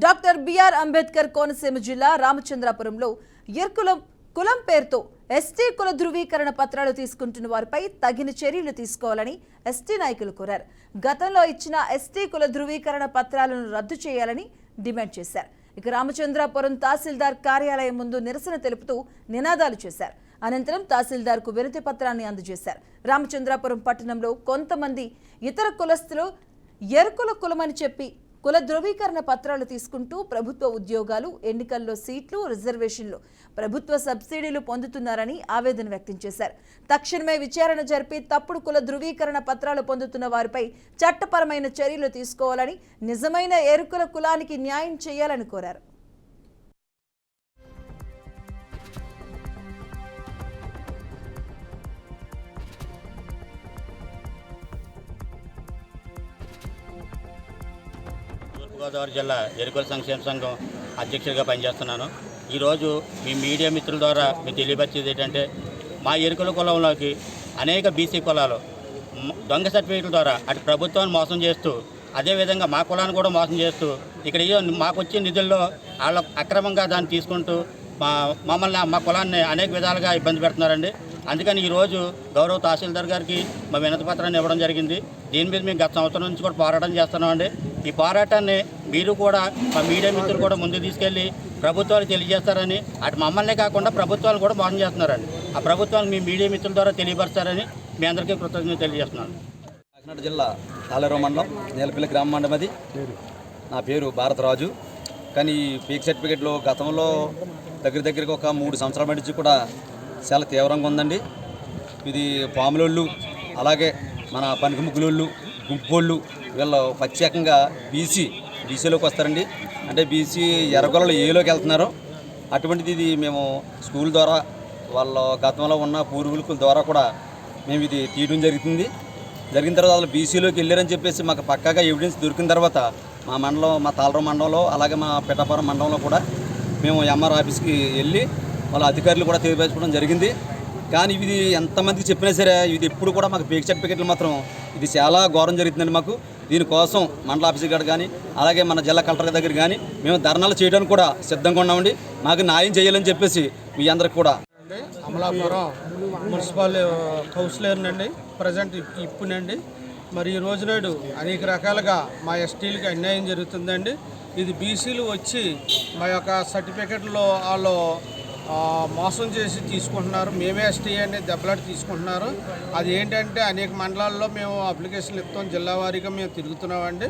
Doctor BR Ambedkar Konaseema జిల్లా రామచంద్రాపురంలో కులం పేరుతో ఎస్టీ కుల ధృవీకరణ పత్రాలు తీసుకుంటున్న వారిపై తగిన చర్యలు తీసుకోవాలని ఎస్టీ నాయకులు కోరారు. గతంలో ఇచ్చిన ఎస్టీ కుల ధృవీకరణ పత్రాలను రద్దు చేయాలని డిమాండ్ చేశారు. ఇక రామచంద్రాపురం తహసీల్దార్ కార్యాలయం ముందు నిరసన తెలుపుతూ నినాదాలు చేశారు. అనంతరం తహసీల్దార్కు వినతి పత్రాన్ని అందజేశారు. రామచంద్రాపురం పట్టణంలో కొంతమంది ఇతర కులస్తులు ఎరుకుల కులమని చెప్పి కుల ధృవీకరణ పత్రాలు తీసుకుంటూ ప్రభుత్వ ఉద్యోగాలు, ఎన్నికల్లో సీట్లు, రిజర్వేషన్లు, ప్రభుత్వ సబ్సిడీలు పొందుతున్నారని ఆవేదన వ్యక్తం చేశారు. తక్షణమే విచారణ జరిపి తప్పుడు కుల ధృవీకరణ పత్రాలు పొందుతున్న వారిపై చట్టపరమైన చర్యలు తీసుకోవాలని, నిజమైన ఎరుకుల కులానికి న్యాయం చేయాలని కోరారు. గోదావరి జిల్లా ఎరుకుల సంక్షేమ సంఘం అధ్యక్షుడిగా పనిచేస్తున్నాను. ఈరోజు మీ మీడియా మిత్రుల ద్వారా మీకు తెలియపరిచేది ఏంటంటే, మా ఎరుకుల కులంలోకి అనేక బీసీ కులాలు దొంగ సర్టిఫికేట్ల ద్వారా అటు ప్రభుత్వాన్ని మోసం చేస్తూ, అదేవిధంగా మా కులాన్ని కూడా మోసం చేస్తూ, ఇక్కడ మాకు వచ్చే నిధుల్లో వాళ్ళ అక్రమంగా దాన్ని తీసుకుంటూ మమ్మల్ని మా కులాన్ని అనేక విధాలుగా ఇబ్బంది పెడుతున్నారండి. అందుకని ఈరోజు గౌరవ తహసీల్దార్ గారికి మా వినతి పత్రాన్ని ఇవ్వడం జరిగింది. దీని మీద మేము గత సంవత్సరం నుంచి కూడా పోరాటం చేస్తున్నామండి. ఈ పోరాటాన్ని మీరు కూడా మా మీడియా మిత్రులు కూడా ముందుకు తీసుకెళ్ళి ప్రభుత్వాలు తెలియజేస్తారని, అటు మమ్మల్నే కాకుండా ప్రభుత్వాలు కూడా మోసం చేస్తున్నారండి. ఆ ప్రభుత్వాలు మీ మీడియా మిత్రుల ద్వారా తెలియపరుస్తారని మీ అందరికీ కృతజ్ఞతలు తెలియజేస్తున్నాను. కాకినాడ జిల్లా తాళేరు మండలం నేలపల్లి గ్రామ మండమది. నా పేరు భారతరాజు. కానీ ఈ పీక్ సర్టిఫికేట్లో గతంలో దగ్గరికి ఒక 3 సంవత్సరాల నుంచి కూడా చాలా తీవ్రంగా ఉందండి. ఇది పాములోళ్ళు, అలాగే మన పనికి ముగ్గులోళ్ళు, గుంపోళ్ళు, వీళ్ళు ప్రత్యేకంగా బీసీలోకి వస్తారండి. అంటే బీసీ ఎర్రగొల్లలు ఏలోకి వెళ్తున్నారు. అటువంటిది ఇది మేము స్కూల్ ద్వారా వాళ్ళ గతంలో ఉన్న పూర్వీకుల ద్వారా కూడా మేము ఇది తీయడం జరిగిన తర్వాత వాళ్ళు బీసీలోకి వెళ్ళారని చెప్పేసి మాకు పక్కాగా ఎవిడెన్స్ దొరికిన తర్వాత మా మండలం, మా తాళరావు మండలంలో, అలాగే మా పిఠాపురం మండలంలో కూడా మేము ఎంఆర్ ఆఫీస్కి వెళ్ళి వాళ్ళ అధికారులు కూడా తెలియపరచుకోవడం జరిగింది. కానీ ఇది ఎంతమందికి చెప్పినా సరే ఇది ఎప్పుడు కూడా మాకు పేక్ సర్టిఫికేట్లు మాత్రం ఇది చాలా ఘోరం జరుగుతుందండి. మాకు దీనికోసం మండల ఆఫీసర్ గారు కానీ, అలాగే మన జిల్లా కలెక్టర్ దగ్గర కానీ మేము ధర్నాలు చేయడానికి కూడా సిద్ధంగా ఉన్నామండి. మాకు న్యాయం చేయాలని చెప్పేసి మీ అందరికి కూడా. అమలాపురం మున్సిపల్ కౌన్సిలర్నండి, ప్రజెంట్ ఇప్పునండి. మరి ఈ రోజు నాడు అనేక రకాలుగా మా ఎస్టీలకి అన్యాయం జరుగుతుందండి. ఇది బీసీలు వచ్చి మా యొక్క సర్టిఫికెట్లో వాళ్ళు మోసం చేసి తీసుకుంటున్నారు. మేమే ఎస్టీ అనేది దెబ్బలాట తీసుకుంటున్నారు. అది ఏంటంటే అనేక మండలాల్లో మేము అప్లికేషన్లు ఇస్తాం, జిల్లా వారీగా మేము తిరుగుతున్నామండి.